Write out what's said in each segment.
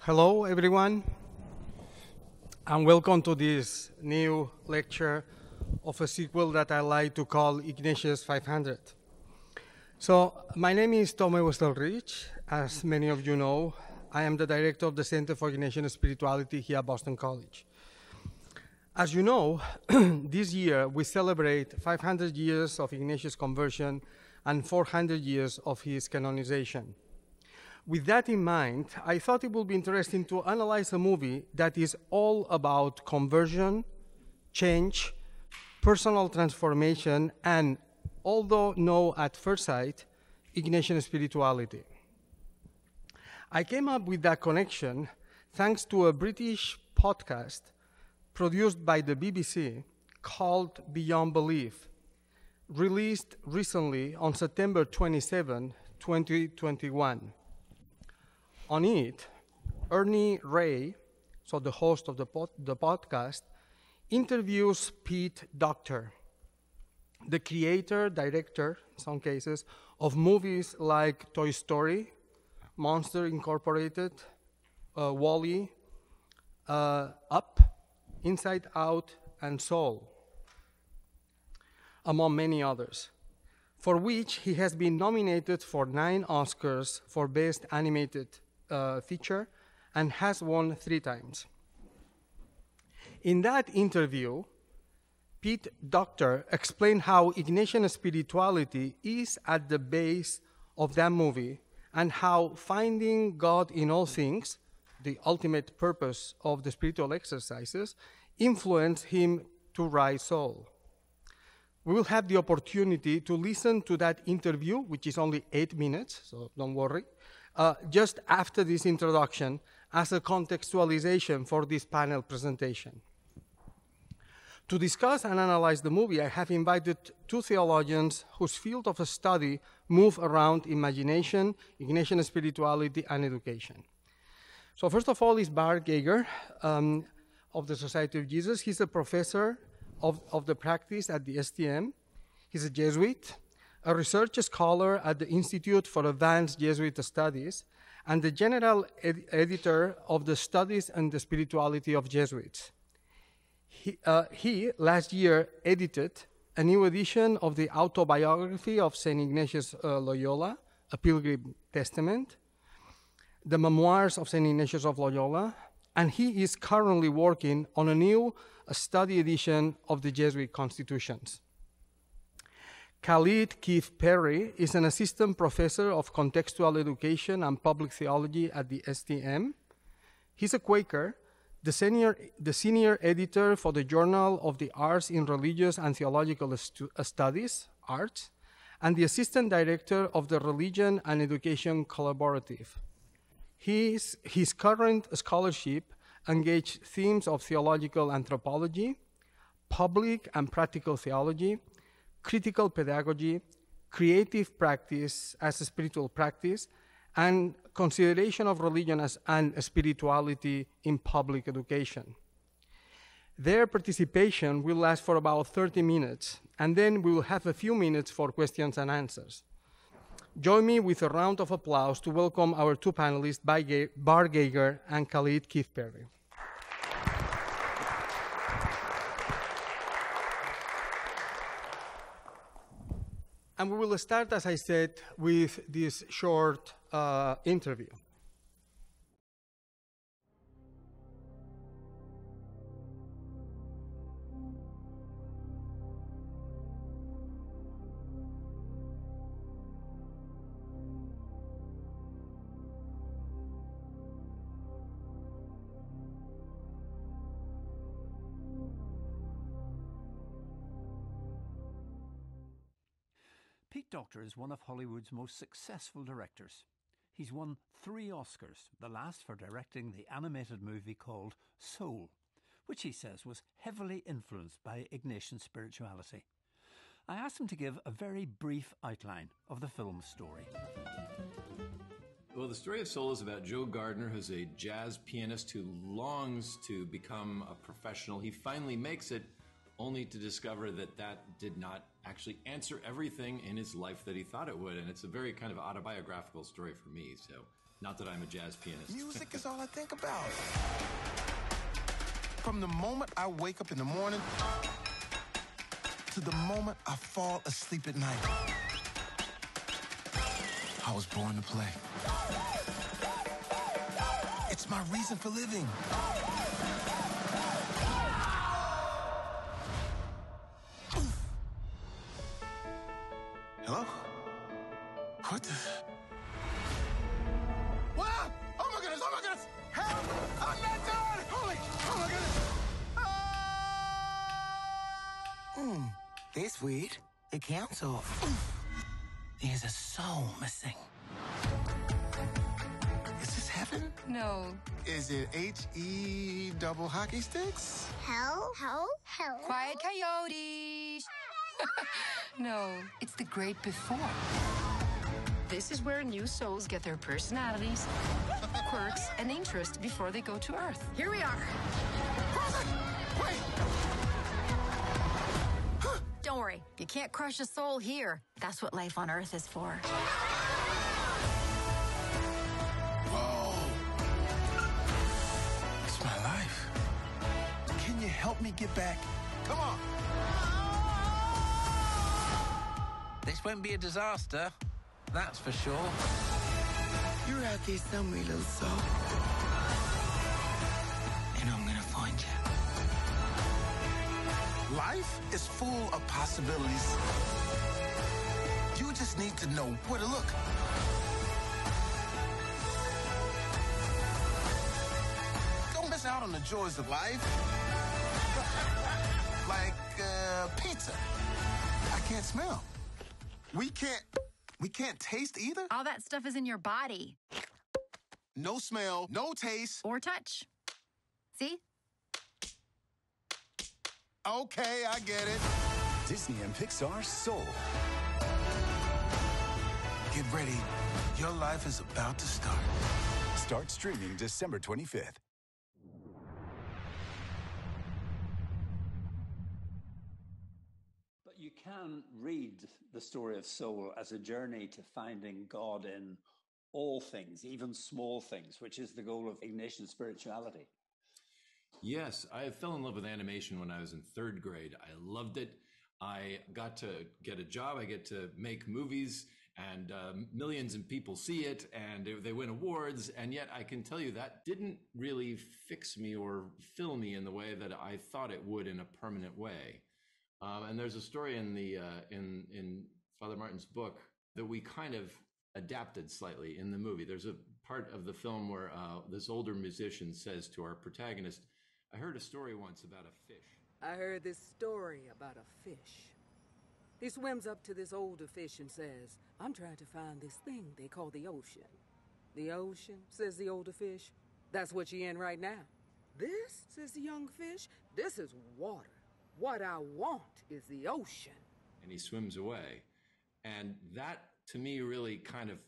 Hello, everyone, and welcome to this new lecture of a sequel that I like to call Ignatius 500. So, my name is Tome Westelrich. As many of you know, I am the director of the Center for Ignatian Spirituality here at Boston College. As you know, this year we celebrate 500 years of Ignatius' conversion and 400 years of his canonization. With that in mind, I thought it would be interesting to analyze a movie that is all about conversion, change, personal transformation, and, although no at first sight, Ignatian spirituality. I came up with that connection thanks to a British podcast produced by the BBC called Beyond Belief, released recently on September 27, 2021. On it, Ernie Ray, so the host of the podcast, interviews Pete Docter, the creator, director, in some cases, of movies like Toy Story, Monster Incorporated, WALL-E, Up, Inside Out, and Soul, among many others, for which he has been nominated for 9 Oscars for Best Animated Feature and has won 3 times. In that interview, Pete Docter explained how Ignatian spirituality is at the base of that movie and how finding God in all things, the ultimate purpose of the spiritual exercises, influenced him to write Soul. We will have the opportunity to listen to that interview, which is only 8 minutes, so don't worry, just after this introduction as a contextualization for this panel presentation. To discuss and analyze the movie, I have invited 2 theologians whose field of study move around imagination, Ignatian spirituality, and education. So first of all is Bart Geger of the Society of Jesus. He's a professor of the practice at the STM. He's a Jesuit, a research scholar at the Institute for Advanced Jesuit Studies, and the general editor of the Studies and the Spirituality of Jesuits. He last year edited a new edition of the autobiography of St. Ignatius Loyola, A Pilgrim Testament, the Memoirs of St. Ignatius of Loyola, and he is currently working on a new study edition of the Jesuit Constitutions. Callid Keefe-Perry is an assistant professor of contextual education and public theology at the STM. He's a Quaker, the senior editor for the Journal of the Arts in Religious and Theological Studies, Arts, and the assistant director of the Religion and Education Collaborative. His current scholarship engaged themes of theological anthropology, public and practical theology, critical pedagogy, creative practice as a spiritual practice, and consideration of religion and spirituality in public education. Their participation will last for about 30 minutes, and then we will have a few minutes for questions and answers. Join me with a round of applause to welcome our 2 panelists, Bart Geger and Callid Keefe-Perry. And we will start, as I said, with this short interview. Pete Docter is one of Hollywood's most successful directors. He's won 3 Oscars, the last for directing the animated movie called Soul, which he says was heavily influenced by Ignatian spirituality. I asked him to give a very brief outline of the film's story. Well, the story of Soul is about Joe Gardner, who's a jazz pianist who longs to become a professional. He finally makes it, only to discover that that did not actually answer everything in his life that he thought it would. And it's a very kind of autobiographical story for me. So Not that I'm a jazz pianist. Music is all I think about. From the moment I wake up in the morning to the moment I fall asleep at night, I was born to play. It's my reason for living. Hello? What the? Wow! Oh my goodness! Oh my goodness! Help! I'm not done! Holy! Oh my goodness! This week, the council. There's a soul missing. Is this heaven? No. Is it H-E double hockey sticks? Hell? Quiet coyotes. No, it's the great before. This is where new souls get their personalities, quirks, and interests before they go to Earth. Here we are. Wait! Don't worry, you can't crush a soul here. That's what life on Earth is for. Whoa! It's my life. Can you help me get back? Come on! This won't be a disaster, that's for sure. You're out there somewhere, little soul. And I'm gonna find you. Life is full of possibilities. You just need to know where to look. Don't miss out on the joys of life. Like pizza. I can't smell. We can't taste either? All that stuff is in your body. No smell, no taste. Or touch. See? Okay, I get it. Disney and Pixar Soul. Get ready. Your life is about to start. Start streaming December 25th. But you can read the story of Soul as a journey to finding God in all things, even small things, which is the goal of Ignatian spirituality. Yes, I fell in love with animation when I was in third grade. I loved it. I got to get a job. I get to make movies, and millions of people see it, and they win awards. And yet I can tell you that didn't really fix me or fill me in the way that I thought it would in a permanent way. And there's a story in the in Father Martin's book that we kind of adapted slightly in the movie. There's a part of the film where this older musician says to our protagonist, "I heard a story once about a fish." I heard this story about a fish. He swims up to this older fish and says, "I'm trying to find this thing they call the ocean." "The ocean," says the older fish. "That's what you're in right now." "This," says the young fish, "this is water. What I want is the ocean." And he swims away. And that, to me, really kind of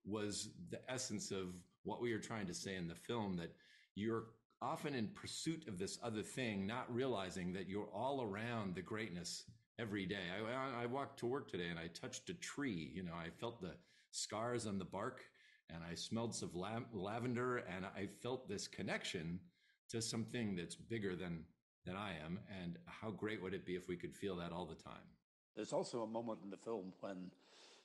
was the essence of what we were trying to say in the film, that you're often in pursuit of this other thing, not realizing that you're all around the greatness every day. I walked to work today and I touched a tree. You know, I felt the scars on the bark and I smelled some lavender, and I felt this connection to something that's bigger than I am. And how great would it be if we could feel that all the time? There's also a moment in the film when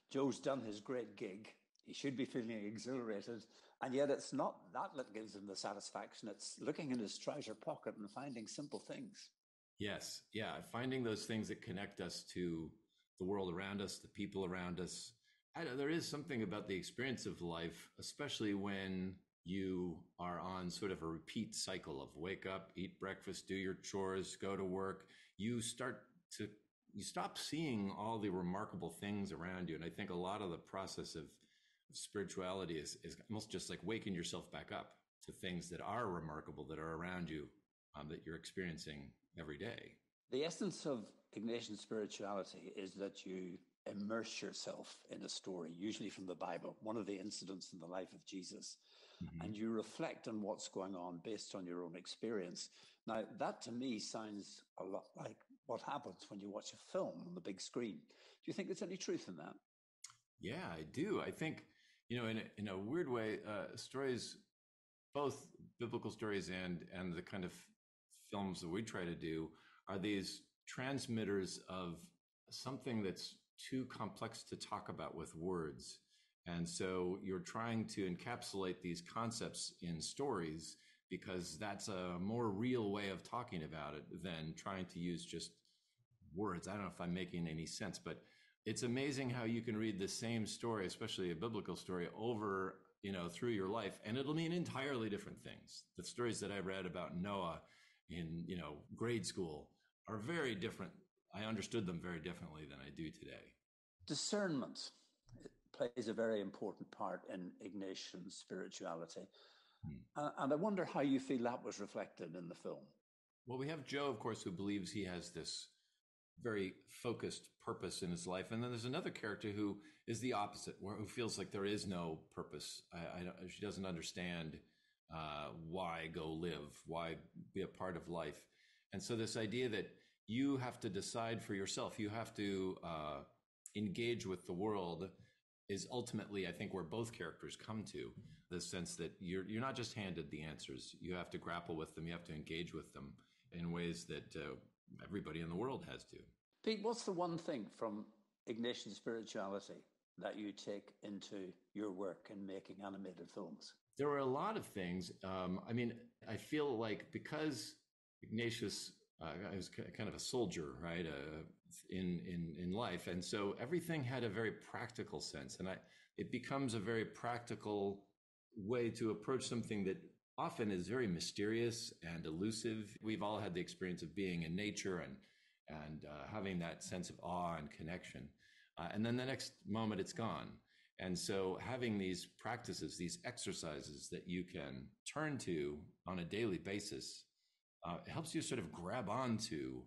Joe's done his great gig. He should be feeling exhilarated, and yet it's not that that gives him the satisfaction. It's looking in his trouser pocket and finding simple things. Yes. Yeah. Finding those things that connect us to the world around us, the people around us. There is something about the experience of life, especially when you are on sort of a repeat cycle of wake up, eat breakfast, do your chores, go to work. You stop seeing all the remarkable things around you. And I think a lot of the process of spirituality is almost just like waking yourself back up to things that are remarkable, that are around you, that you're experiencing every day. The essence of Ignatian spirituality is that you immerse yourself in a story, usually from the Bible, one of the incidents in the life of Jesus, and you reflect on what's going on based on your own experience. Now, that to me sounds a lot like what happens when you watch a film on the big screen. Do you think there's any truth in that? Yeah, I do. I think, In a weird way, stories, both biblical stories and the kind of films that we try to do, are these transmitters of something that's too complex to talk about with words. And so you're trying to encapsulate these concepts in stories because that's a more real way of talking about it than trying to use just words. I don't know if I'm making any sense, but it's amazing how you can read the same story, especially a biblical story, over, through your life, and it'll mean entirely different things. The stories that I read about Noah in, grade school are very different. I understood them very differently than I do today. Discernment plays a very important part in Ignatian spirituality. And I wonder how you feel that was reflected in the film. Well, we have Joe, of course, who believes he has this very focused purpose in his life. And then there's another character who is the opposite, who feels like there is no purpose. She doesn't understand why go live, why be a part of life. And so this idea that you have to decide for yourself, you have to engage with the world, is ultimately, I think, where both characters come to, the sense that you're not just handed the answers. You have to grapple with them. You have to engage with them in ways that everybody in the world has to. Pete, what's the one thing from Ignatian spirituality that you take into your work in making animated films? There are a lot of things. I feel like because Ignatius, I was kind of a soldier, right, in life. And so everything had a very practical sense. And it becomes a very practical way to approach something that often is very mysterious and elusive. We've all had the experience of being in nature and having that sense of awe and connection. And then the next moment it's gone. And so having these practices, these exercises that you can turn to on a daily basis, it helps you sort of grab onto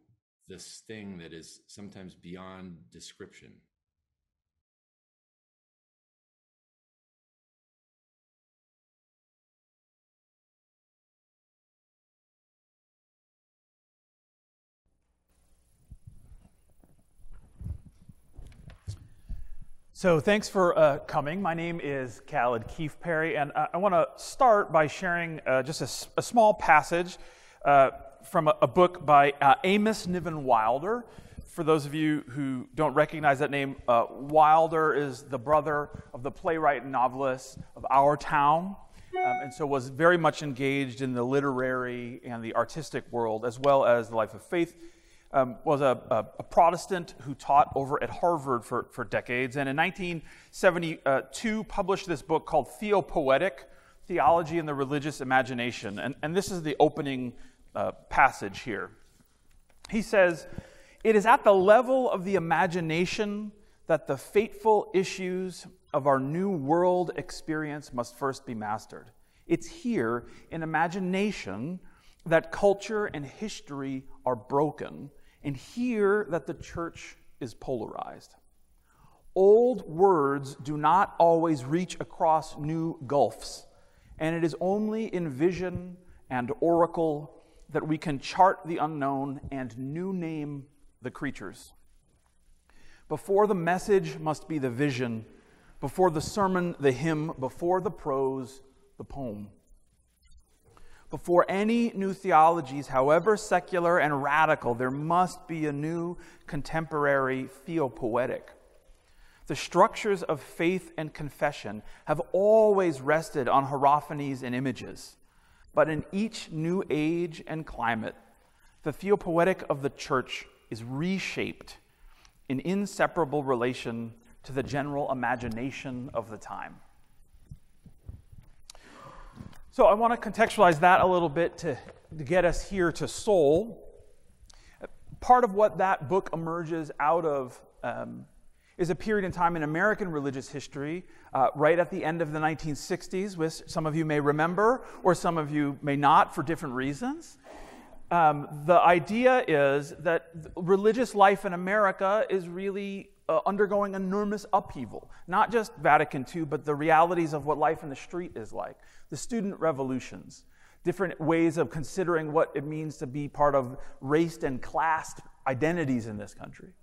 this thing that is sometimes beyond description. So thanks for coming. My name is Callid Keefe-Perry, and I want to start by sharing just a small passage from a book by Amos Niven Wilder. For those of you who don't recognize that name, Wilder is the brother of the playwright and novelist of our town, and so was very much engaged in the literary and the artistic world, as well as the life of faith. Was a Protestant who taught over at Harvard for decades, and in 1972 published this book called Theopoetic, Theology and the Religious Imagination. And this is the opening passage here. He says, "It is at the level of the imagination that the fateful issues of our new world experience must first be mastered. It's here, in imagination, that culture and history are broken, and here that the church is polarized. Old words do not always reach across new gulfs, and it is only in vision and oracle that we can chart the unknown and new name the creatures. Before the message must be the vision, before the sermon the hymn, before the prose the poem. Before any new theologies, however secular and radical, there must be a new contemporary theopoetic. The structures of faith and confession have always rested on hierophanies and images. But in each new age and climate, the theopoetic of the church is reshaped in inseparable relation to the general imagination of the time." So I want to contextualize that a little bit to get us here to Soul. Part of what that book emerges out of is a period in time in American religious history, right at the end of the 1960s, which some of you may remember, or some of you may not for different reasons. The idea is that religious life in America is really undergoing enormous upheaval. Not just Vatican II, but the realities of what life in the street is like. The student revolutions, different ways of considering what it means to be part of race and class identities in this country.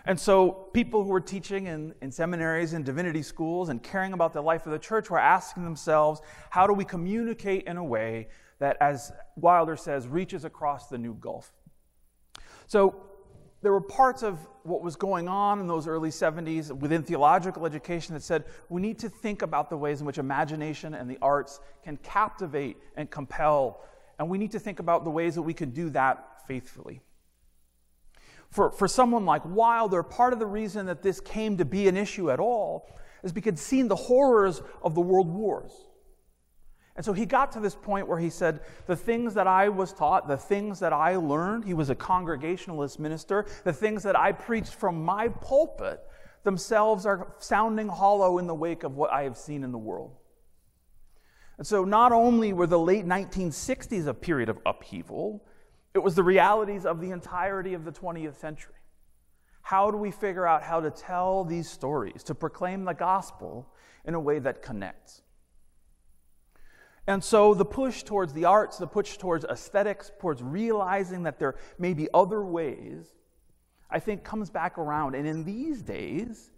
And so people who were teaching in seminaries and divinity schools and caring about the life of the church were asking themselves, how do we communicate in a way that, as Wilder says, reaches across the new gulf? So there were parts of what was going on in those early 70s within theological education that said we need to think about the ways in which imagination and the arts can captivate and compel, and we need to think about the ways that we can do that faithfully. For someone like Wilder, part of the reason that this came to be an issue at all is because he'd seen the horrors of the world wars. And so he got to this point where he said, the things that I was taught, the things that I learned, he was a Congregationalist minister, the things that I preached from my pulpit themselves are sounding hollow in the wake of what I have seen in the world. And so not only were the late 1960s a period of upheaval, it was the realities of the entirety of the 20th century. How do we figure out how to tell these stories, to proclaim the gospel in a way that connects? And so the push towards the arts, the push towards aesthetics, towards realizing that there may be other ways, I think comes back around. And in these days,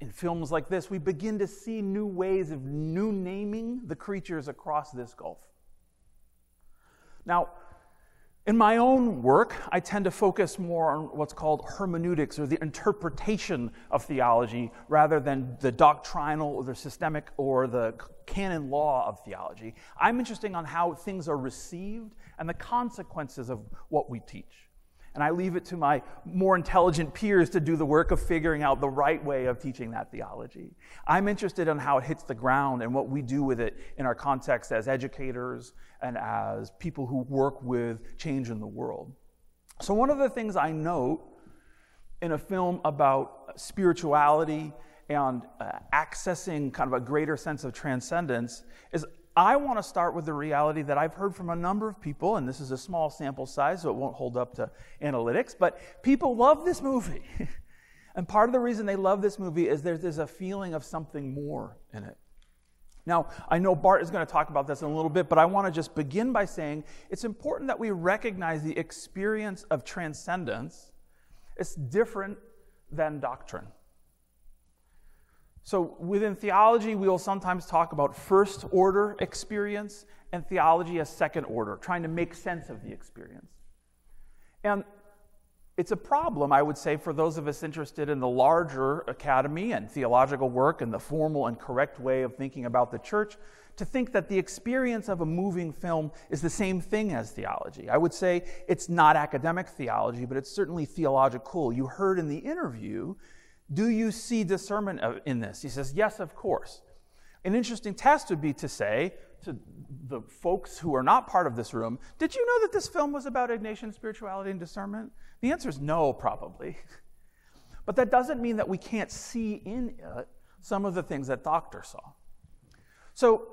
in films like this, we begin to see new ways of new naming the creatures across this gulf. Now, in my own work, I tend to focus more on what's called hermeneutics, or the interpretation of theology, rather than the doctrinal or the systemic or the canon law of theology. I'm interested in how things are received and the consequences of what we teach. And I leave it to my more intelligent peers to do the work of figuring out the right way of teaching that theology. I'm interested in how it hits the ground and what we do with it in our context as educators and as people who work with change in the world. So one of the things I note in a film about spirituality and accessing kind of a greater sense of transcendence is I want to start with the reality that I've heard from a number of people, and this is a small sample size, so it won't hold up to analytics, but people love this movie. And part of the reason they love this movie is there's a feeling of something more in it. Now, I know Bart is going to talk about this in a little bit, but I want to just begin by saying it's important that we recognize the experience of transcendence is different than doctrine. So within theology, we will sometimes talk about first order experience and theology as second order, trying to make sense of the experience. And it's a problem, I would say, for those of us interested in the larger academy and theological work and the formal and correct way of thinking about the church, to think that the experience of a moving film is the same thing as theology. I would say it's not academic theology, but it's certainly theological. You heard in the interview, do you see discernment in this? He says, yes, of course. An interesting test would be to say to the folks who are not part of this room, did you know that this film was about Ignatian spirituality and discernment? The answer is no, probably. But that doesn't mean that we can't see in it some of the things that Doctor saw. So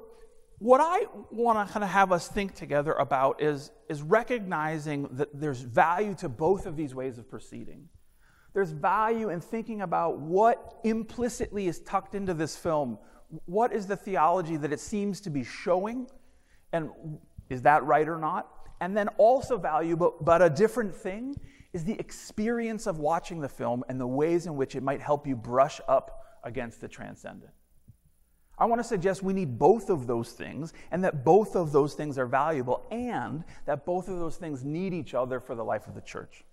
what I want to kind of have us think together about is recognizing that there's value to both of these ways of proceeding. There's value in thinking about what implicitly is tucked into this film. What is the theology that it seems to be showing? And is that right or not? And then also value, but a different thing, is the experience of watching the film and the ways in which it might help you brush up against the transcendent. I want to suggest we need both of those things, and that both of those things are valuable, and that both of those things need each other for the life of the church.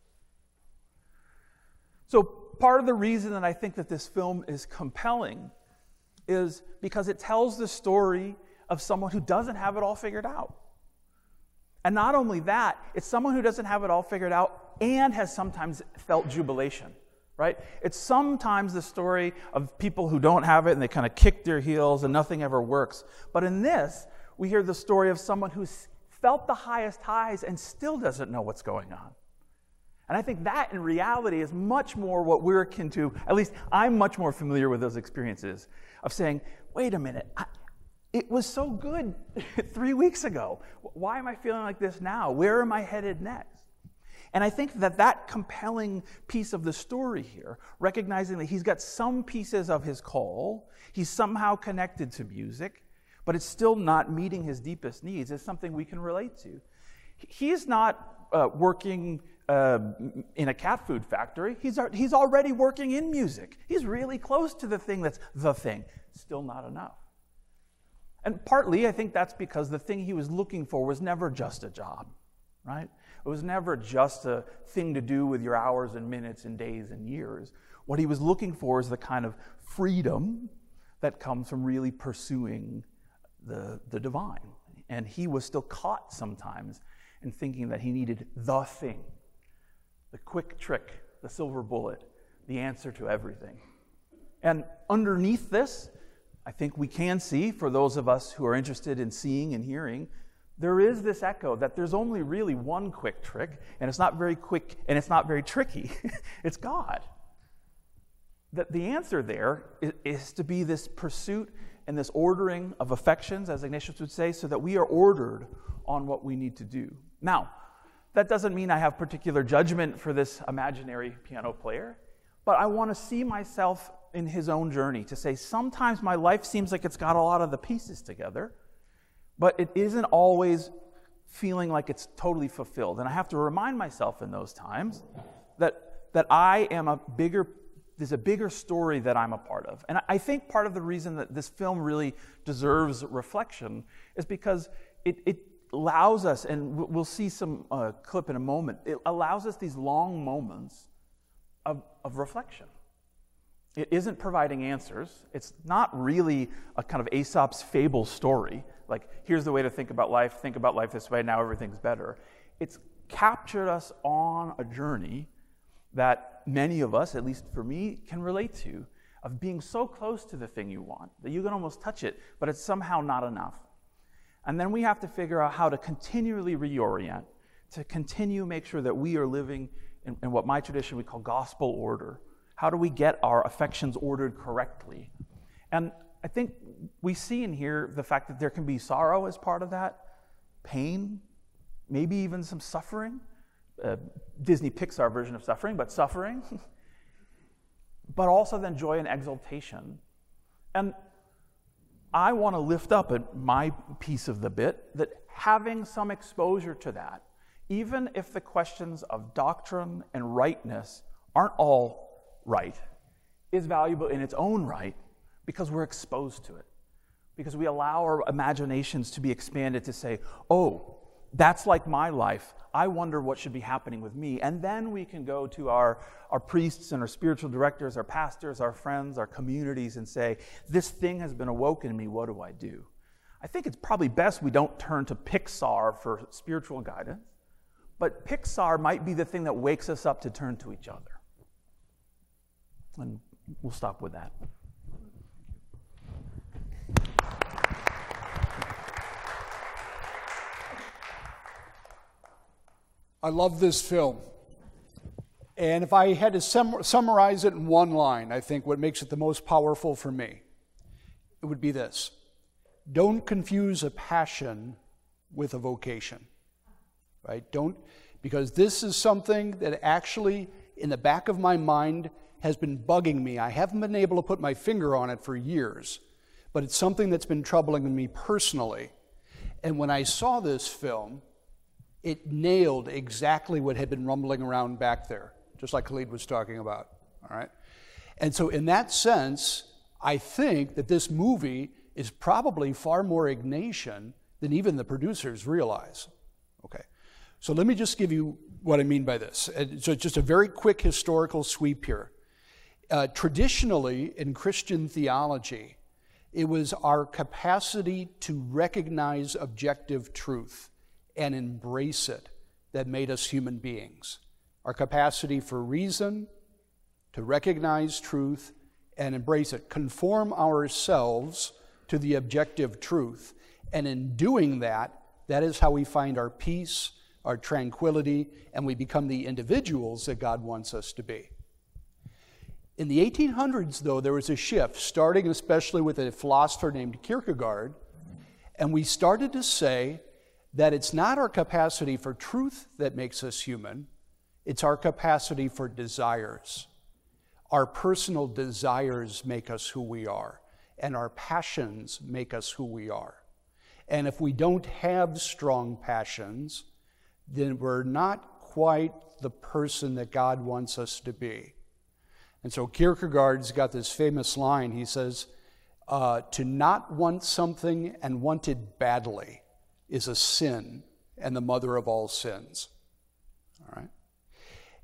So part of the reason that I think that this film is compelling is because it tells the story of someone who doesn't have it all figured out. And not only that, it's someone who doesn't have it all figured out and has sometimes felt jubilation, right? It's sometimes the story of people who don't have it and they kind of kick their heels and nothing ever works. But in this, we hear the story of someone who's felt the highest highs and still doesn't know what's going on. And I think that, in reality, is much more what we're akin to. At least I'm much more familiar with those experiences of saying, wait a minute, it was so good 3 weeks ago. Why am I feeling like this now? Where am I headed next? And I think that compelling piece of the story here, recognizing that he's got some pieces of his call, he's somehow connected to music, but it's still not meeting his deepest needs, is something we can relate to. He's not working in a cat food factory. He's already working in music. He's really close to the thing that's the thing. Still not enough. And partly, I think that's because the thing he was looking for was never just a job, right? It was never just a thing to do with your hours and minutes and days and years. What he was looking for is the kind of freedom that comes from really pursuing the divine. And he was still caught sometimes in thinking that he needed the thing, the quick trick, the silver bullet, the answer to everything. And underneath this, I think we can see, for those of us who are interested in seeing and hearing, there is this echo that there's only really one quick trick, and it's not very quick and it's not very tricky. It's God. That the answer there is to be this pursuit and this ordering of affections, as Ignatius would say, so that we are ordered on what we need to do. Now, that doesn't mean I have particular judgment for this imaginary piano player, but I want to see myself in his own journey, to say sometimes my life seems like it's got a lot of the pieces together, but it isn't always feeling like it's totally fulfilled. And I have to remind myself in those times that I am there's a bigger story that I'm a part of. And I think part of the reason that this film really deserves reflection is because it allows us, and we'll see some clip in a moment, it allows us these long moments of reflection. It isn't providing answers. It's not really a kind of Aesop's fable story, like here's the way to think about life this way, now everything's better. It's captured us on a journey that many of us, at least for me, can relate to, of being so close to the thing you want that you can almost touch it, but it's somehow not enough. And then we have to figure out how to continually reorient, to continue make sure that we are living in what my tradition we call gospel order. How do we get our affections ordered correctly? And I think we see in here the fact that there can be sorrow as part of that, pain, maybe even some suffering, Disney Pixar version of suffering, but suffering, but also then joy and exaltation. And I want to lift up at my piece of the bit that having some exposure to that, even if the questions of doctrine and rightness aren't all right, is valuable in its own right because we're exposed to it. Because we allow our imaginations to be expanded to say, oh, that's like my life. I wonder what should be happening with me. And then we can go to our priests and our spiritual directors, our pastors, our friends, our communities, and say, this thing has been awoken in me. What do I do? I think it's probably best we don't turn to Pixar for spiritual guidance, but Pixar might be the thing that wakes us up to turn to each other. And we'll stop with that. I love this film. And if I had to summarize it in one line, I think what makes it the most powerful for me, it would be this. Don't confuse a passion with a vocation. Right? Because this is something that actually, in the back of my mind, has been bugging me. I haven't been able to put my finger on it for years, but it's something that's been troubling me personally. And when I saw this film, it nailed exactly what had been rumbling around back there, just like Callid was talking about, all right? And so in that sense, I think that this movie is probably far more Ignatian than even the producers realize, okay? So let me just give you what I mean by this. So just a very quick historical sweep here. Traditionally, in Christian theology, it was our capacity to recognize objective truth and embrace it that made us human beings. Our capacity for reason, to recognize truth and embrace it, conform ourselves to the objective truth. And in doing that, that is how we find our peace, our tranquility, and we become the individuals that God wants us to be. In the 1800s, though, there was a shift, starting especially with a philosopher named Kierkegaard, and we started to say that it's not our capacity for truth that makes us human, it's our capacity for desires. Our personal desires make us who we are, and our passions make us who we are. And if we don't have strong passions, then we're not quite the person that God wants us to be. And so Kierkegaard's got this famous line. He says, to not want something and want it badly is a sin and the mother of all sins. All right?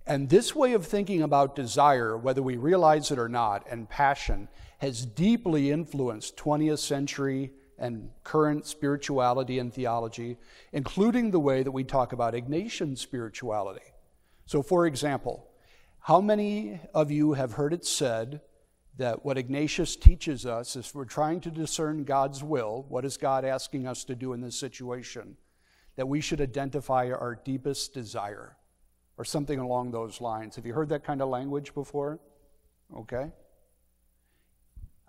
And this way of thinking about desire, whether we realize it or not, and passion, has deeply influenced 20th century and current spirituality and theology, including the way that we talk about Ignatian spirituality. So, for example, how many of you have heard it said that what Ignatius teaches us is we're trying to discern God's will, what is God asking us to do in this situation, that we should identify our deepest desire, or something along those lines. Have you heard that kind of language before? Okay.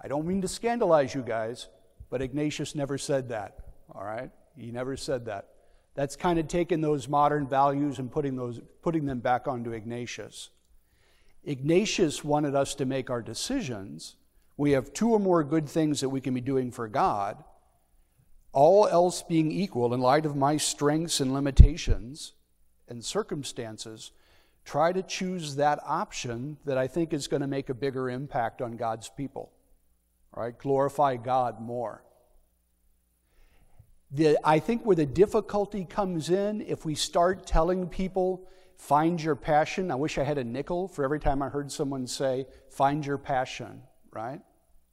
I don't mean to scandalize you guys, but Ignatius never said that, all right? He never said that. That's kind of taking those modern values and putting them back onto Ignatius. Ignatius wanted us to make our decisions. We have two or more good things that we can be doing for God. All else being equal, in light of my strengths and limitations and circumstances, try to choose that option that I think is going to make a bigger impact on God's people. All right? Glorify God more. I think where the difficulty comes in, if we start telling people, find your passion. I wish I had a nickel for every time I heard someone say, find your passion, right?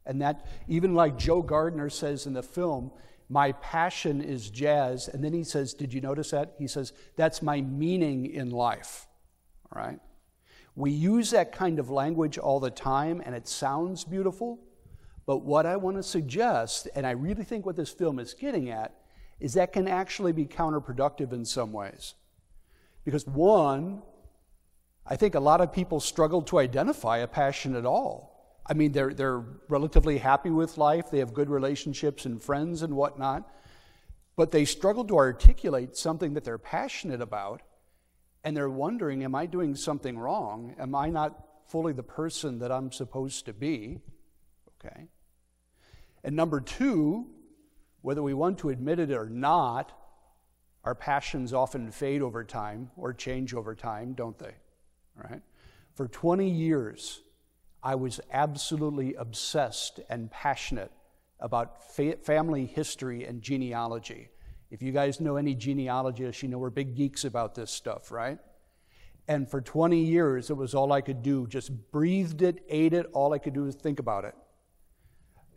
And that, even like Joe Gardner says in the film, my passion is jazz. And then he says, did you notice that? He says, that's my meaning in life, all right? We use that kind of language all the time, and it sounds beautiful. But what I want to suggest, and I really think what this film is getting at, is that can actually be counterproductive in some ways. Because one, I think a lot of people struggle to identify a passion at all. I mean, they're relatively happy with life, they have good relationships and friends and whatnot, but they struggle to articulate something that they're passionate about, and they're wondering, am I doing something wrong? Am I not fully the person that I'm supposed to be? Okay. And number two, whether we want to admit it or not, our passions often fade over time or change over time, don't they? Right? For 20 years, I was absolutely obsessed and passionate about family history and genealogy. If you guys know any genealogists, you know we're big geeks about this stuff, right? And for 20 years, it was all I could do. Just breathed it, ate it, all I could do was think about it.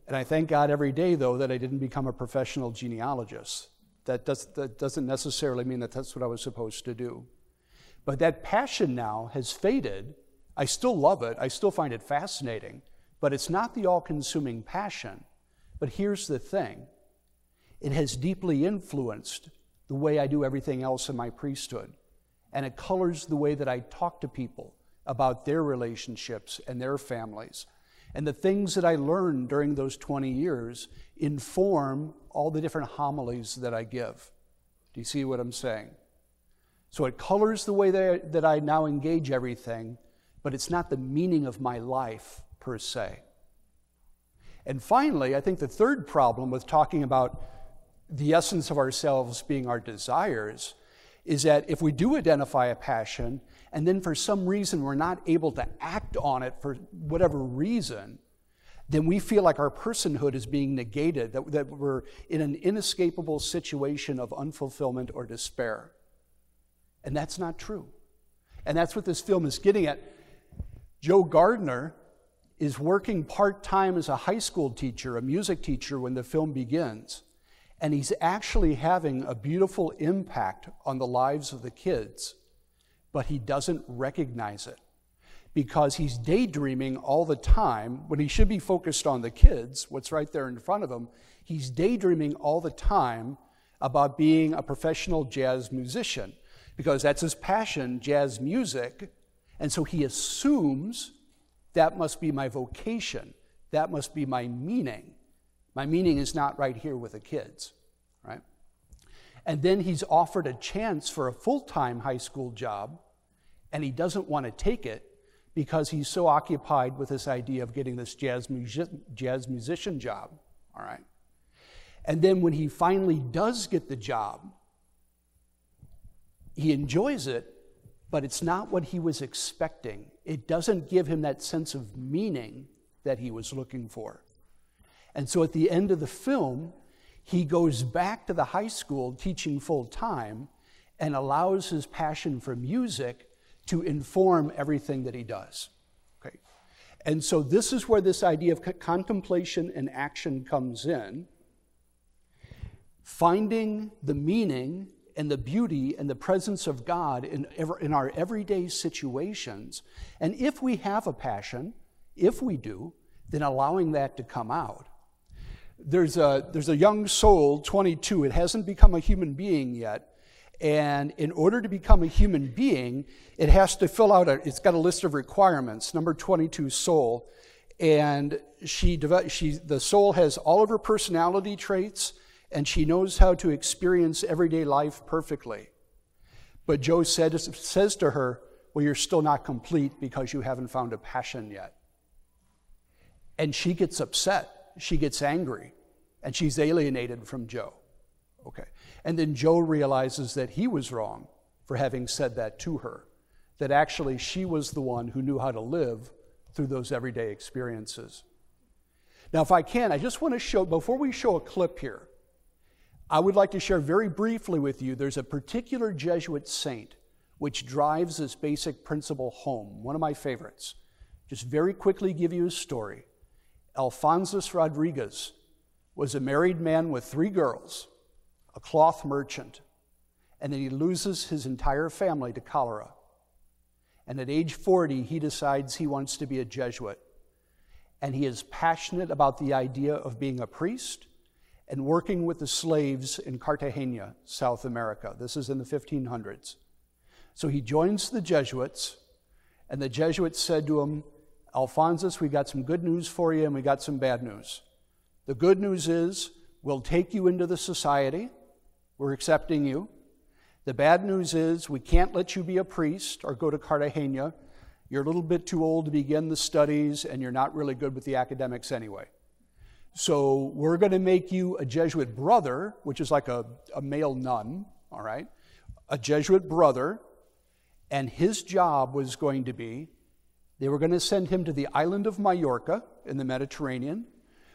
And I thank God every day, though, that I didn't become a professional genealogist. That doesn't necessarily mean that that's what I was supposed to do. But that passion now has faded. I still love it. I still find it fascinating. But it's not the all-consuming passion. But here's the thing. It has deeply influenced the way I do everything else in my priesthood. And it colors the way that I talk to people about their relationships and their families. And the things that I learned during those 20 years inform all the different homilies that I give. Do you see what I'm saying? So it colors the way that I now engage everything, but it's not the meaning of my life per se. And finally, I think the third problem with talking about the essence of ourselves being our desires is that if we do identify a passion, and then for some reason we're not able to act on it for whatever reason, then we feel like our personhood is being negated, that we're in an inescapable situation of unfulfillment or despair. And that's not true. And that's what this film is getting at. Joe Gardner is working part-time as a high school teacher, a music teacher, when the film begins. And he's actually having a beautiful impact on the lives of the kids, but he doesn't recognize it because he's daydreaming all the time when he should be focused on the kids, what's right there in front of him. He's daydreaming all the time about being a professional jazz musician because that's his passion, jazz music. And so he assumes that must be my vocation. That must be my meaning. My meaning is not right here with the kids, right? And then he's offered a chance for a full-time high school job, and he doesn't want to take it because he's so occupied with this idea of getting this jazz musician job, all right? And then when he finally does get the job, he enjoys it, but it's not what he was expecting. It doesn't give him that sense of meaning that he was looking for. And so at the end of the film, he goes back to the high school teaching full-time and allows his passion for music to inform everything that he does. Okay? And so this is where this idea of contemplation and action comes in. Finding the meaning and the beauty and the presence of God in our everyday situations. And if we have a passion, if we do, then allowing that to come out. There's a young soul, 22, it hasn't become a human being yet. And in order to become a human being, it has to fill out it's got a list of requirements, number 22 soul. And the soul has all of her personality traits, and she knows how to experience everyday life perfectly. But Joe says to her, well, you're still not complete because you haven't found a passion yet. And she gets upset. She gets angry. And she's alienated from Joe. Okay. And then Joe realizes that he was wrong for having said that to her. That actually she was the one who knew how to live through those everyday experiences. Now, if I can, I just want to show, before we show a clip here, I would like to share very briefly with you, there's a particular Jesuit saint which drives this basic principle home, one of my favorites. Just very quickly give you a story. Alphonsus Rodriguez was a married man with 3 girls, a cloth merchant, and then he loses his entire family to cholera. And at age 40, he decides he wants to be a Jesuit. And he is passionate about the idea of being a priest and working with the slaves in Cartagena, South America. This is in the 1500s. So he joins the Jesuits, and the Jesuits said to him, Alphonsus, we got some good news for you, and we got some bad news. The good news is, we'll take you into the society. We're accepting you. The bad news is, we can't let you be a priest or go to Cartagena. You're a little bit too old to begin the studies, and you're not really good with the academics anyway. So we're going to make you a Jesuit brother, which is like a male nun, all right? A Jesuit brother, and his job was going to be, they were going to send him to the island of Majorca in the Mediterranean,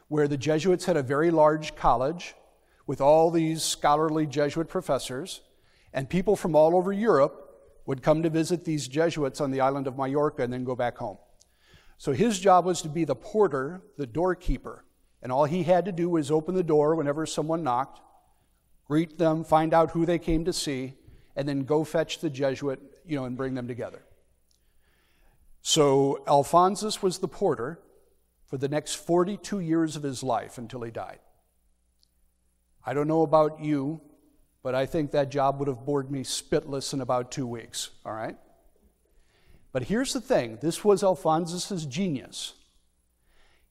where the Jesuits had a very large college with all these scholarly Jesuit professors, and people from all over Europe would come to visit these Jesuits on the island of Majorca and then go back home. So his job was to be the porter, the doorkeeper, and all he had to do was open the door whenever someone knocked, greet them, find out who they came to see, and then go fetch the Jesuit, and bring them together. So Alphonsus was the porter for the next 42 years of his life until he died. I don't know about you, but I think that job would have bored me spitless in about 2 weeks, all right? But here's the thing. This was Alphonsus's genius.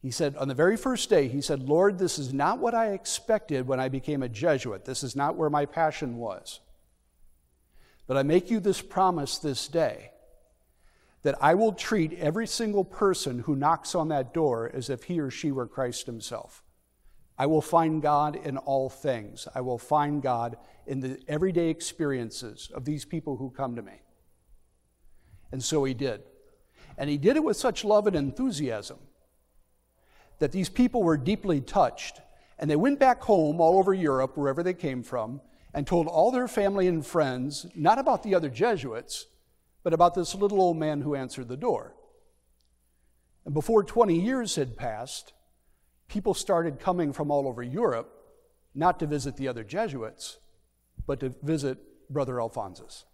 He said, on the very first day, he said, Lord, this is not what I expected when I became a Jesuit. This is not where my passion was. But I make you this promise this day, that I will treat every single person who knocks on that door as if he or she were Christ himself. I will find God in all things. I will find God in the everyday experiences of these people who come to me. And so he did. And he did it with such love and enthusiasm that these people were deeply touched. And they went back home all over Europe, wherever they came from, and told all their family and friends, not about the other Jesuits, but about this little old man who answered the door. And before 20 years had passed, people started coming from all over Europe, not to visit the other Jesuits, but to visit Brother Alphonsus.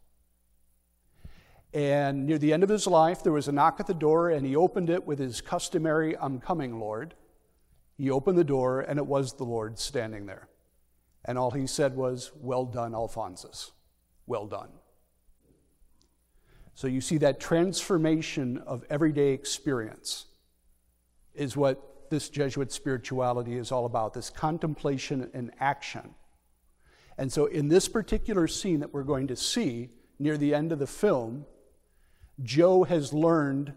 And near the end of his life, there was a knock at the door, and he opened it with his customary, I'm coming, Lord. He opened the door, and it was the Lord standing there. And all he said was, well done, Alphonsus. Well done. So you see that transformation of everyday experience is what this Jesuit spirituality is all about, this contemplation and action. And so in this particular scene that we're going to see near the end of the film, Joe has learned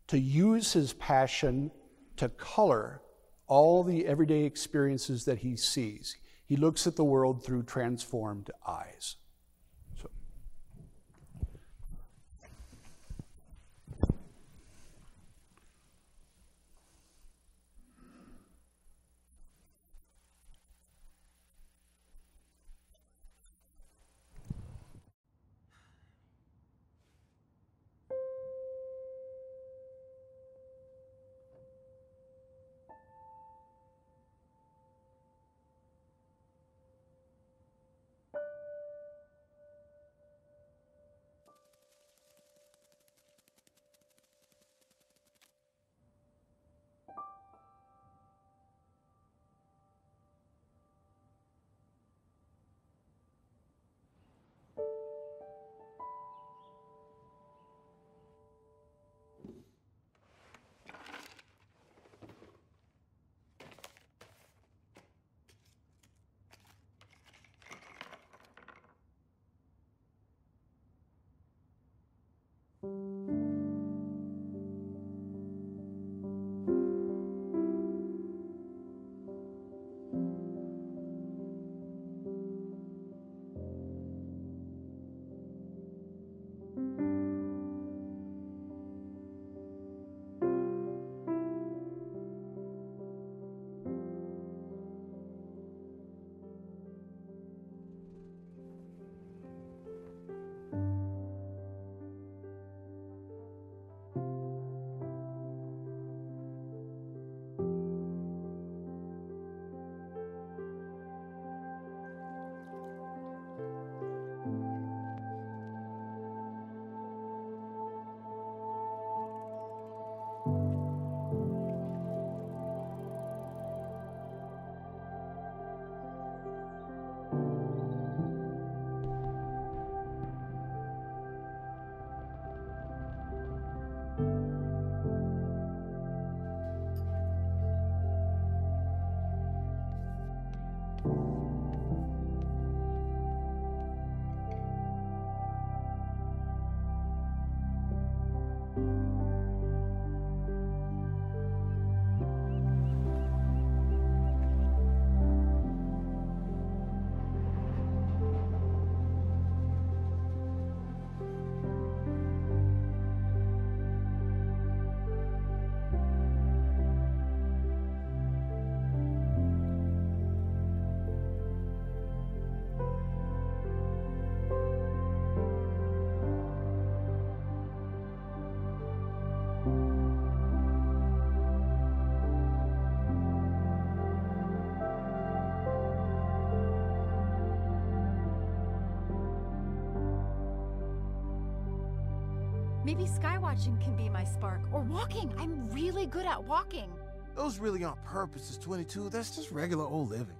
to use his passion to color all the everyday experiences that he sees. He looks at the world through transformed eyes. So. Maybe skywatching can be my spark. Or walking. I'm really good at walking. Those really aren't purposes, 22. That's just regular old living.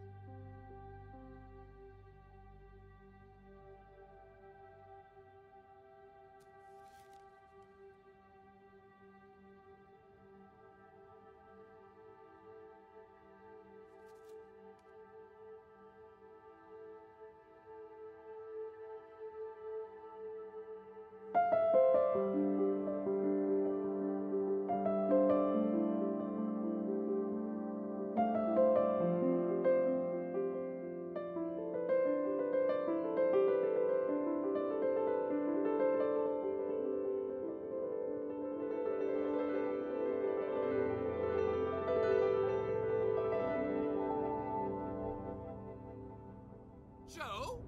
Joe?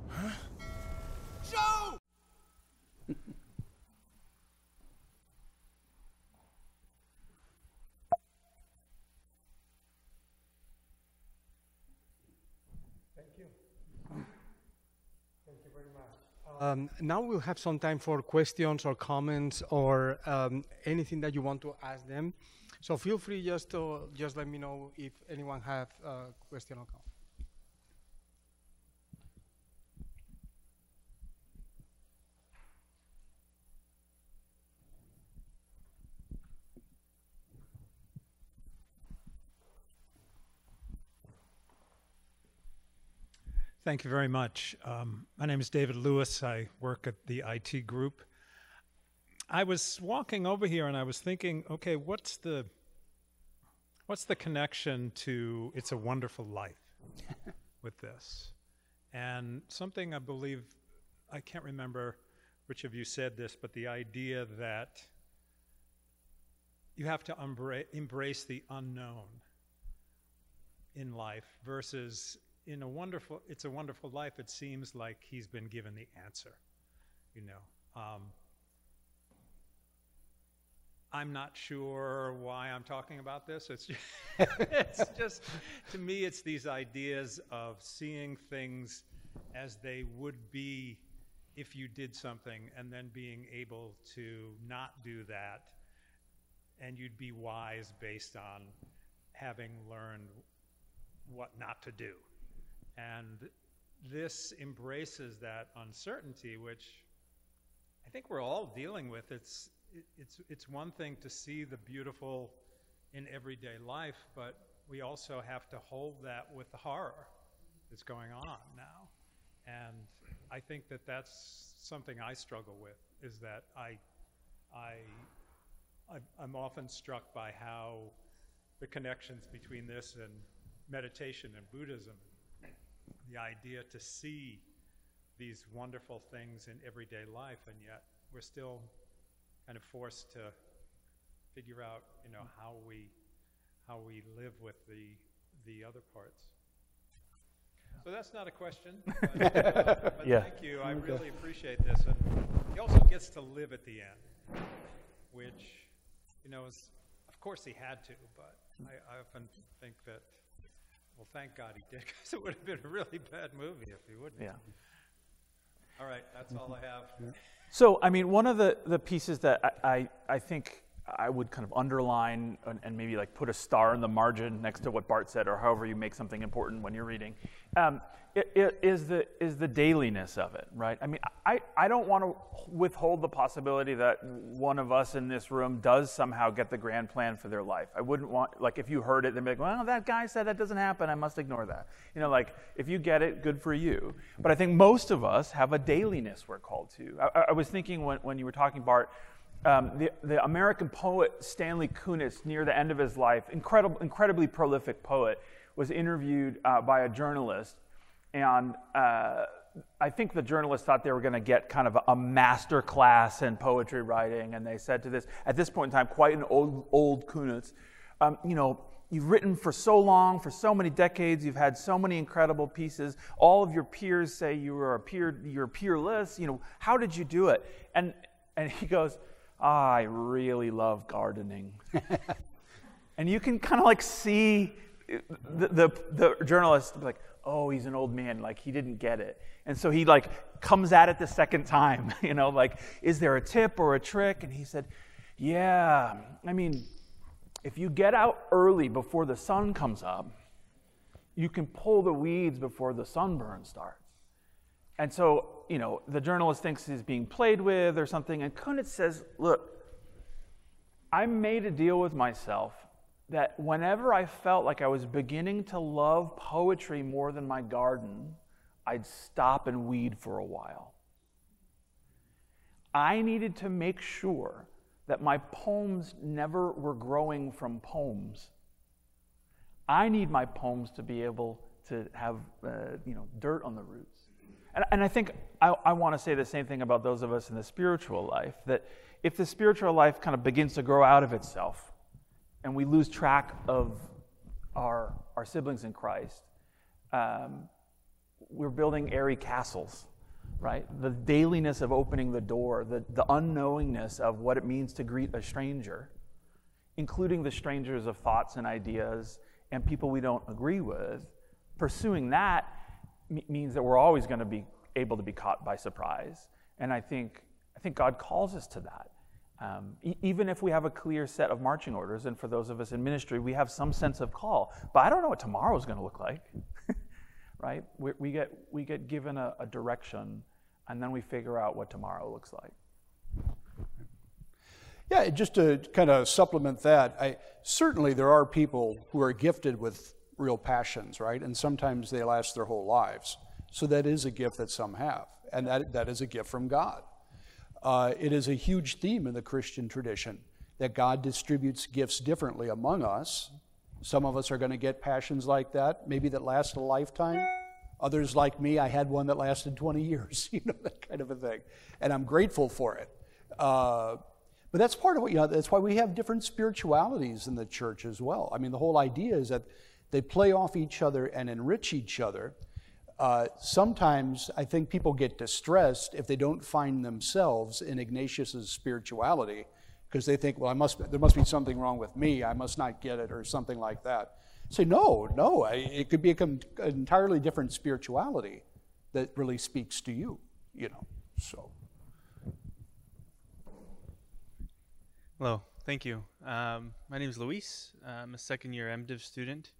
Huh? Joe! Thank you. Thank you very much. Now we'll have some time for questions or comments or anything that you want to ask them. So feel free just let me know if anyone have a question or comment. Thank you very much. My name is David Lewis. I work at the IT group. I was walking over here and I was thinking, okay, what's the connection to It's a Wonderful Life with this? And something I believe, I can't remember which of you said this, but the idea that you have to embrace the unknown in life versus in It's a Wonderful Life, it seems like he's been given the answer, you know. I'm not sure why I'm talking about this. It's just, to me, it's these ideas of seeing things as they would be if you did something and then being able to not do that, and you'd be wise based on having learned what not to do. And this embraces that uncertainty, which I think we're all dealing with. It's one thing to see the beautiful in everyday life, but we also have to hold that with the horror that's going on now. And I think that that's something I struggle with, is that I'm often struck by how the connections between this and meditation and Buddhism, the idea to see these wonderful things in everyday life, and yet we're still kind of forced to figure out, you know, how we live with the other parts. So that's not a question, but yeah. Thank you. I really appreciate this, and he also gets to live at the end, which, you know, is, of course he had to, but I often think that, well, thank God he did, because it would have been a really bad movie if he wouldn't. Yeah. All right, that's all I have. Yeah. So, I mean, one of the pieces that I think I would kind of underline and maybe like put a star in the margin next to what Bart said, or however you make something important when you're reading, is the dailiness of it, right? I mean, I don't want to withhold the possibility that one of us in this room does somehow get the grand plan for their life. I wouldn't want, like, if you heard it, then be like, well, that guy said that doesn't happen, I must ignore that. You know, like, if you get it, good for you. But I think most of us have a dailiness we're called to. I was thinking when you were talking, Bart, the American poet Stanley Kunitz, near the end of his life, incredibly prolific poet, was interviewed by a journalist, and I think the journalist thought they were going to get kind of a master class in poetry writing, and they said to this, at this point in time, quite an old Kunitz, you know, you've written for so long, for so many decades, you've had so many incredible pieces, all of your peers say you're peerless, you know, how did you do it? And he goes, I really love gardening. And you can kind of like see the journalist be like, oh, he's an old man, like he didn't get it. And so he like comes at it the second time, like, is there a tip or a trick? And he said, yeah, I mean, if you get out early before the sun comes up, you can pull the weeds before the sunburn starts. And so, the journalist thinks he's being played with or something, and Kunitz says, look, I made a deal with myself that whenever I felt like I was beginning to love poetry more than my garden, I'd stop and weed for a while. I needed to make sure that my poems never were growing from poems. I need my poems to be able to have, dirt on the roots. And I think I want to say the same thing about those of us in the spiritual life, that if the spiritual life kind of begins to grow out of itself and we lose track of our siblings in Christ, we're building airy castles, right? The dailiness of opening the door, the unknowingness of what it means to greet a stranger, including the strangers of thoughts and ideas and people we don't agree with, pursuing that means that we're always going to be able to be caught by surprise. And I think God calls us to that. Even if we have a clear set of marching orders, and for those of us in ministry, we have some sense of call. But I don't know what tomorrow is going to look like, right? We get given a direction, and then we figure out what tomorrow looks like. Yeah, just to kind of supplement that, certainly there are people who are gifted with real passions, right? And sometimes they last their whole lives. So that is a gift that some have, and that is a gift from God. It is a huge theme in the Christian tradition that God distributes gifts differently among us. Some of us are going to get passions like that, maybe that last a lifetime. Others, like me, I had one that lasted 20 years, that kind of a thing. And I'm grateful for it. But that's part of what, that's why we have different spiritualities in the church as well. I mean, the whole idea is that they play off each other and enrich each other. Sometimes I think people get distressed if they don't find themselves in Ignatius's spirituality, because they think, well, there must be something wrong with me. I must not get it, or something like that. Say, no, it could be an entirely different spirituality that really speaks to you, so. Hello, thank you. My name is Luis. I'm a second-year MDiv student.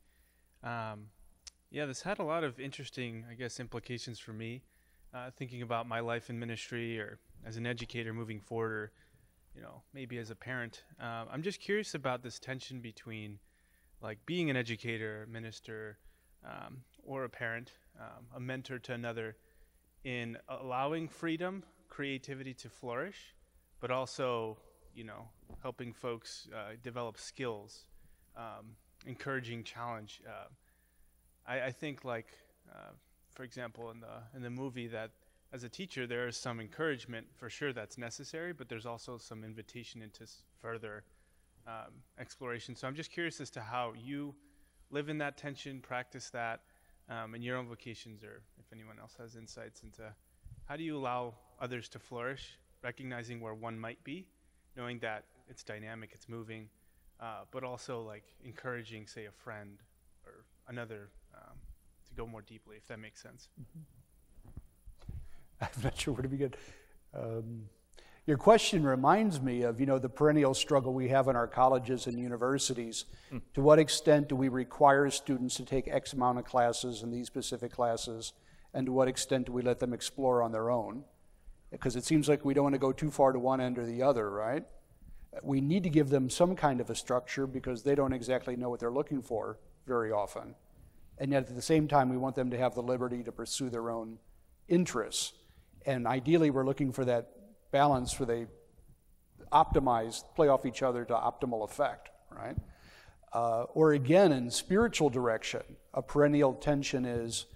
This had a lot of interesting, implications for me, thinking about my life in ministry or as an educator moving forward, or, maybe as a parent. I'm just curious about this tension between, being an educator, minister, or a parent, a mentor to another, in allowing freedom, creativity to flourish, but also, helping folks develop skills, encouraging challenge. I think, for example, in the movie, that as a teacher there is some encouragement for sure that's necessary, but there's also some invitation into further exploration. So I'm just curious as to how you live in that tension, practice that, in your own vocations, or if anyone else has insights into how do you allow others to flourish, recognizing where one might be, knowing that it's dynamic, it's moving, but also encouraging, say, a friend or another to go more deeply, if that makes sense. I'm not sure where to begin. Your question reminds me of, the perennial struggle we have in our colleges and universities. To what extent do we require students to take X amount of classes in these specific classes, and to what extent do we let them explore on their own? Because it seems like we don't want to go too far to one end or the other, right? We need to give them some kind of a structure because they don't exactly know what they're looking for very often. And yet at the same time, we want them to have the liberty to pursue their own interests. And ideally, we're looking for that balance where they play off each other to optimal effect, right? Or again, in spiritual direction, a perennial tension is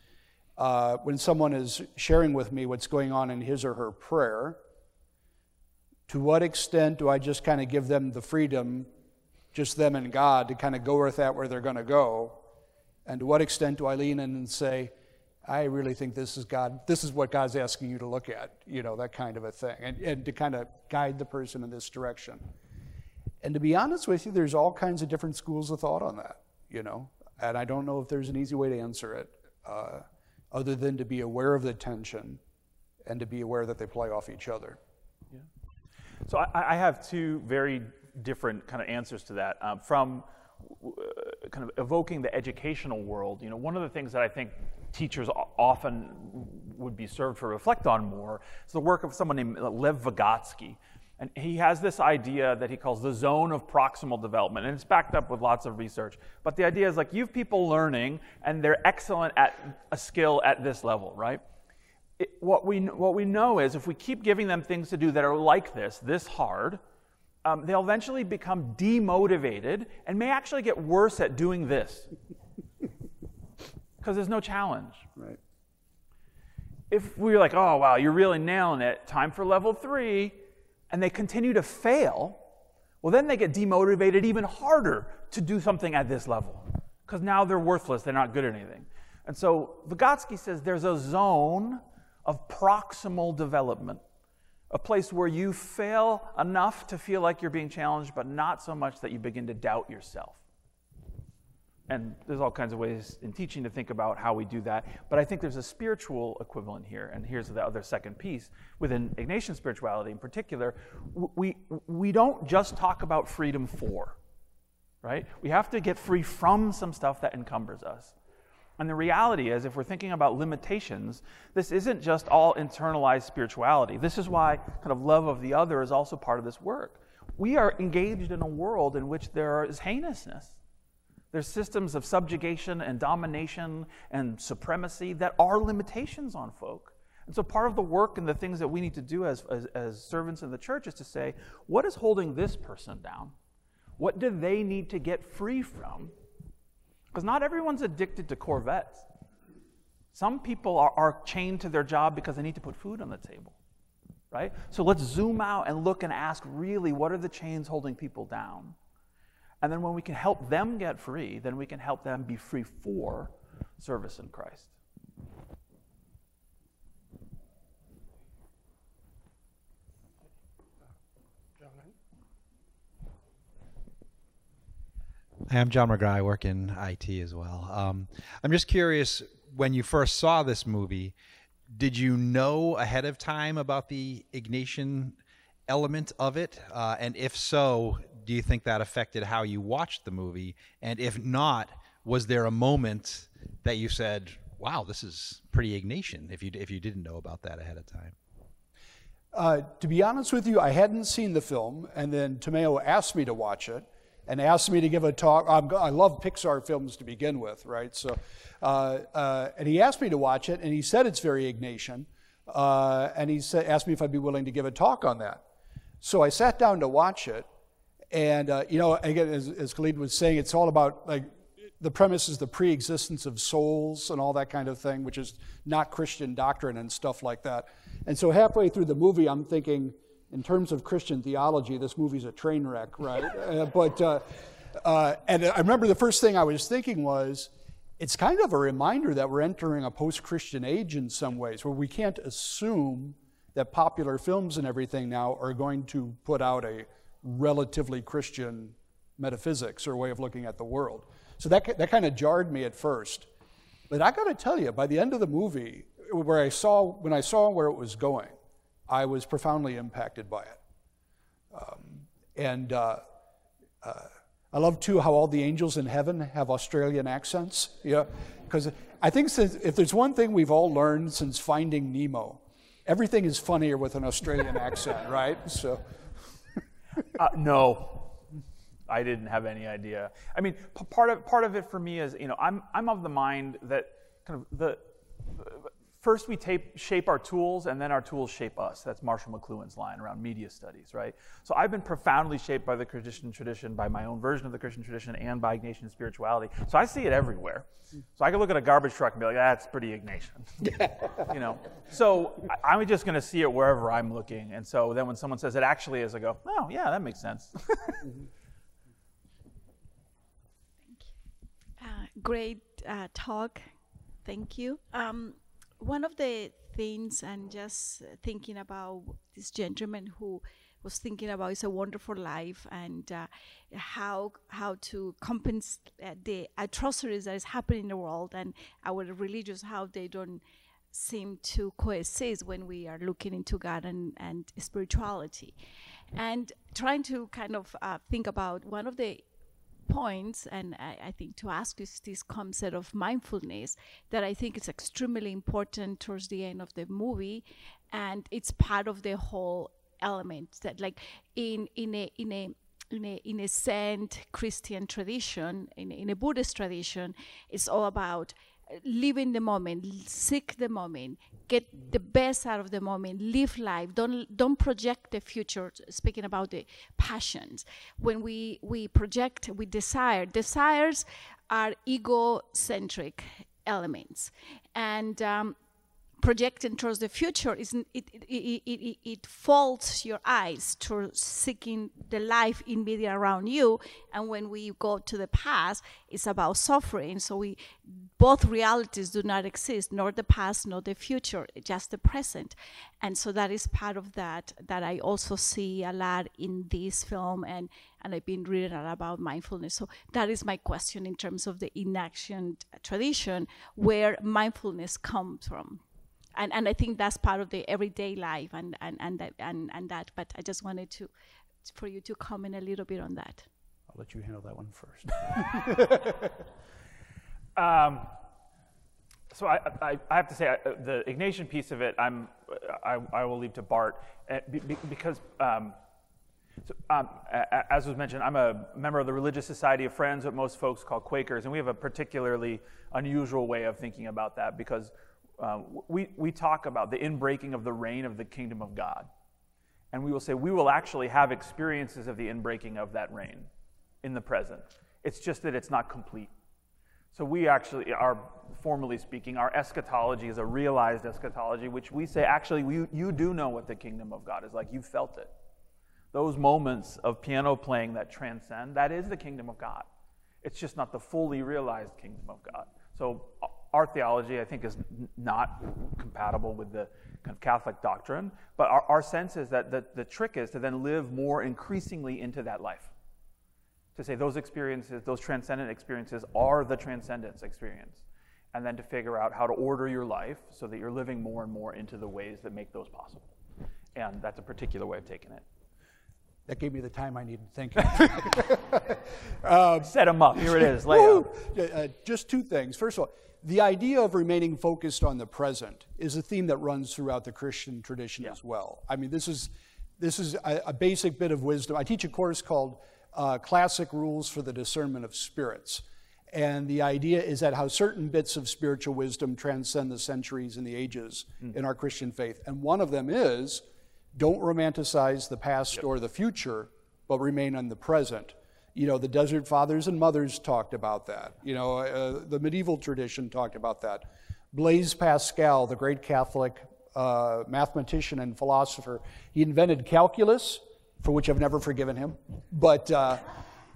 when someone is sharing with me what's going on in his or her prayer, to what extent do I just kind of give them the freedom, just them and God, to kind of go with that where they're going to go? And to what extent do I lean in and say, I really think this is God, this is what God's asking you to look at, that kind of a thing, and to kind of guide the person in this direction. And to be honest with you, there's all kinds of different schools of thought on that, and I don't know if there's an easy way to answer it. other than to be aware of the tension and to be aware that they play off each other. Yeah. So I have two very different kind of answers to that. From kind of evoking the educational world, one of the things that I think teachers often would be served to reflect on more is the work of someone named Lev Vygotsky. And he has this idea that he calls the zone of proximal development, and it's backed up with lots of research. But the idea is like you have people learning, and they're excellent at a skill at this level, right? What we know is if we keep giving them things to do that are like this hard, they'll eventually become demotivated and may actually get worse at doing this because there's no challenge. Right. If we're like, oh, wow, you're really nailing it, time for level 3, and they continue to fail, well, then they get demotivated even harder to do something at this level because now they're worthless, they're not good at anything. And so Vygotsky says there's a zone of proximal development, a place where you fail enough to feel like you're being challenged, but not so much that you begin to doubt yourself. And there's all kinds of ways in teaching to think about how we do that. But I think there's a spiritual equivalent here. And here's the other second piece. Within Ignatian spirituality in particular, we don't just talk about freedom for, right? We have to get free from some stuff that encumbers us. And the reality is, if we're thinking about limitations, this isn't just all internalized spirituality. This is why kind of love of the other is also part of this work. We are engaged in a world in which there is heinousness. There's systems of subjugation and domination and supremacy that are limitations on folk. And so part of the work and the things that we need to do as servants in the church is to say, what is holding this person down? What do they need to get free from? Because not everyone's addicted to Corvettes. Some people are chained to their job because they need to put food on the table, right? So let's zoom out and look and ask, really, what are the chains holding people down? And then when we can help them get free, then we can help them be free for service in Christ. Hi, I'm John McGraw. I work in IT as well. I'm just curious, when you first saw this movie, did you know ahead of time about the Ignatian element of it? And if so, do you think that affected how you watched the movie? And if not, was there a moment that you said, wow, this is pretty Ignatian, if you didn't know about that ahead of time? To be honest with you, I hadn't seen the film, and then Tomeo asked me to watch it and asked me to give a talk. I love Pixar films to begin with, right? So, and he asked me to watch it, and he said it's very Ignatian, and he asked me if I'd be willing to give a talk on that. So I sat down to watch it, and again, as Callid was saying, it's all about like the premise is the pre-existence of souls and all that kind of thing, which is not Christian doctrine and stuff like that. And so halfway through the movie, I'm thinking, in terms of Christian theology, this movie's a train wreck, right? And I remember the first thing I was thinking was, it's kind of a reminder that we're entering a post-Christian age in some ways, where we can't assume that popular films and everything now are going to put out a relatively Christian metaphysics or way of looking at the world. So that kind of jarred me at first. But I got to tell you, by the end of the movie, when I saw where it was going, I was profoundly impacted by it. I love, too, how all the angels in heaven have Australian accents. Yeah, because I think if there's one thing we've all learned since Finding Nemo, everything is funnier with an Australian accent, right? So, no, I didn't have any idea. I mean, part of it for me is, I'm of the mind that kind of first we shape our tools, and then our tools shape us. That's Marshall McLuhan's line around media studies, right? So I've been profoundly shaped by the Christian tradition, by my own version of the Christian tradition, and by Ignatian spirituality. So I see it everywhere. So I can look at a garbage truck and be like, that's pretty Ignatian. So I'm just going to see it wherever I'm looking. And so then when someone says it actually is, I go, oh, yeah, that makes sense. Great talk. Thank you. One of the things, and just thinking about this gentleman who was thinking about It's a Wonderful Life and how to compensate the atrocities that is happening in the world and our religions, how they don't seem to coexist when we are looking into God and spirituality. And trying to kind of think about one of the points, and I think to ask is this concept of mindfulness that I think is extremely important towards the end of the movie, and it's part of the whole element that, like, in a Zen Christian tradition, in a Buddhist tradition, it's all about live in the moment, seek the moment, get the best out of the moment, live life, don't project the future. Speaking about the passions, when we project, we desires are egocentric elements, and projecting towards the future it faults your eyes to seeking the life immediate around you. And when we go to the past, it's about suffering. So both realities do not exist, nor the past nor the future, just the present. And so that is part of that I also see a lot in this film, and I've been reading a lot about mindfulness. So that is my question in terms of the Ignatian tradition, where mindfulness comes from. And I think that's part of the everyday life and that. But I just wanted for you to comment a little bit on that. I'll let you handle that one first. So I have to say, the Ignatian piece of it, I will leave to Bart, because as was mentioned, I'm a member of the Religious Society of Friends, what most folks call Quakers, and we have a particularly unusual way of thinking about that, because we talk about the inbreaking of the reign of the kingdom of God. And we will say we will actually have experiences of the inbreaking of that reign in the present. It's just that it's not complete. So we actually are, formally speaking, our eschatology is a realized eschatology, which we say actually you do know what the kingdom of God is like. You felt it. Those moments of piano playing that transcend, that is the kingdom of God. It's just not the fully realized kingdom of God. So our theology, I think, is not compatible with the kind of Catholic doctrine, but our sense is that the trick is to then live more increasingly into that life. To say those experiences, those transcendent experiences are the transcendence experience, and then to figure out how to order your life so that you're living more and more into the ways that make those possible. And that's a particular way of taking it. That gave me the time I needed. Thank you. Set them up. Here it is. Lay out. Just two things. First of all, the idea of remaining focused on the present is a theme that runs throughout the Christian tradition as well. I mean, this is a basic bit of wisdom. I teach a course called Classic Rules for the Discernment of Spirits. And the idea is that how certain bits of spiritual wisdom transcend the centuries and the ages in our Christian faith. And one of them is, don't romanticize the past or the future, but remain in the present. You know, the Desert Fathers and Mothers talked about that. You know, the medieval tradition talked about that. Blaise Pascal, the great Catholic mathematician and philosopher, he invented calculus, for which I've never forgiven him. But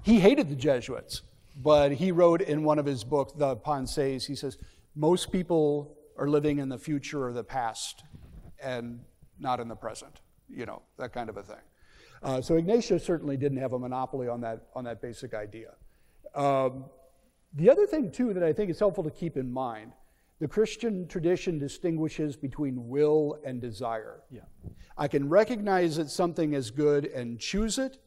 he hated the Jesuits. But he wrote in one of his books, the Pensées, he says, most people are living in the future or the past and not in the present. You know, that kind of a thing. So Ignatius certainly didn't have a monopoly on that basic idea. The other thing, too, that I think is helpful to keep in mind, the Christian tradition distinguishes between will and desire. Yeah. I can recognize that something is good and choose it,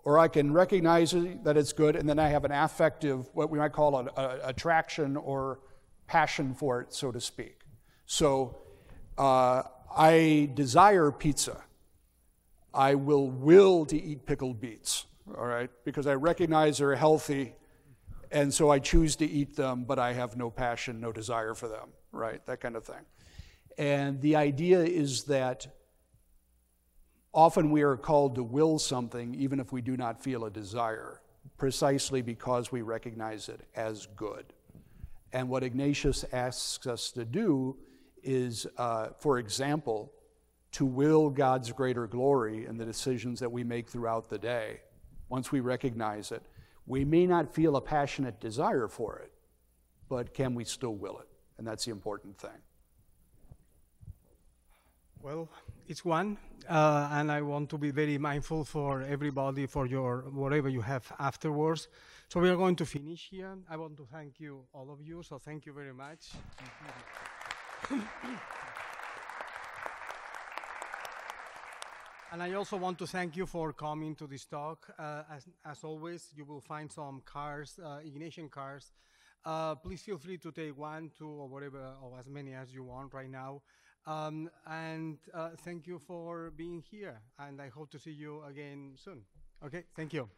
or I can recognize that it's good and then I have an affective, what we might call an attraction or passion for it, so to speak. So I desire pizza. I will to eat pickled beets, all right, because I recognize they're healthy, and so I choose to eat them, but I have no passion, no desire for them, right, that kind of thing. And the idea is that often we are called to will something even if we do not feel a desire, precisely because we recognize it as good. And what Ignatius asks us to do is, for example, to will God's greater glory in the decisions that we make throughout the day. Once we recognize it, we may not feel a passionate desire for it, but can we still will it? And that's the important thing. Well, it's one, and I want to be very mindful for everybody for your whatever you have afterwards. So we are going to finish here. I want to thank you, all of you. So thank you very much. And I also want to thank you for coming to this talk. As always, you will find some cards, Ignatian cards. Please feel free to take 1, 2, or whatever, or as many as you want right now. And thank you for being here. And I hope to see you again soon. Okay, thank you.